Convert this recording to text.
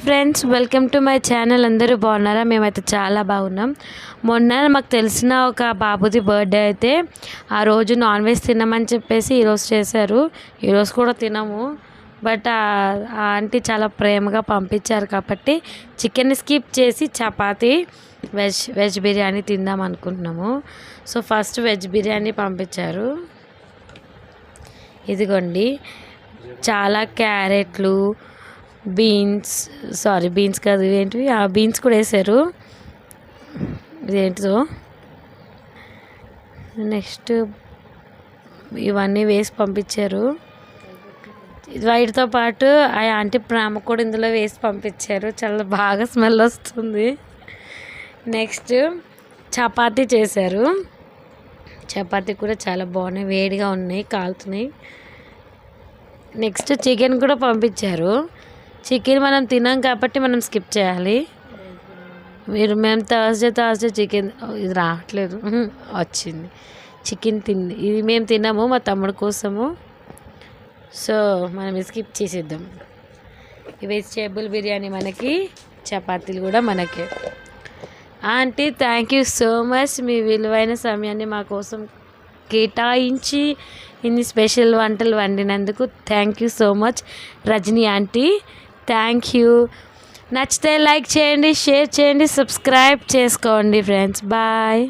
Friends, welcome to my channel. అందరూ బాగున్నారా? మేమైతే చాలా బాగున్నాం. మొన్న మాకు తెలిసిన ఒక బాబుది బర్త్డే అయితే ఆ రోజు నాన్ వెజ్ తినమని చెప్పేసి ఈరోజు చేశారు. ఈరోజు కూడా తినము, బట్ ఆ ఆంటీ చాలా ప్రేమగా పంపించారు కాబట్టి చికెన్ స్కిప్ చేసి చపాతీ వెజ్ బిర్యానీ తిందాం అనుకుంటున్నాము. సో ఫస్ట్ వెజ్ బిర్యానీ పంపించారు. ఇదిగోండి, చాలా క్యారెట్లు, బీన్స్ కాదు, ఏంటివి ఆ బీన్స్ కూడా వేసారు. ఇదేంటిదో నెక్స్ట్ ఇవన్నీ వేసి పంపించారు. వీటితో పాటు ఆ ఆంటీ ప్రేమ కూడా ఇందులో వేసి పంపించారు. చాలా బాగా స్మెల్ వస్తుంది. నెక్స్ట్ చపాతీ చేశారు. చపాతీ కూడా చాలా బాగున్నాయి, వేడిగా ఉన్నాయి, కాలుతున్నాయి. నెక్స్ట్ చికెన్ కూడా పంపించారు. చికెన్ మనం తినాం కాబట్టి మనం స్కిప్ చేయాలి. మేము థర్స్డే చికెన్, ఇది రావట్లేదు, వచ్చింది. చికెన్ ఇది మేము తిన్నాము మా తమ్ముడు కోసము. సో మనం స్కిప్ చేసేద్దాం. ఈ వెజిటేబుల్ బిర్యానీ మనకి, చపాతీలు కూడా మనకే. Aunty, thank you so much. మీ విలువైన సమయాన్ని మా కోసం కేటాయించి ఇన్ని స్పెషల్ వంటలు వండినందుకు thank you so much Rajani aunty. Thank you. నచ్చితే లైక్ చేయండి, షేర్ చేయండి, సబ్స్క్రైబ్ చేసుకోండి ఫ్రెండ్స్. బాయ్.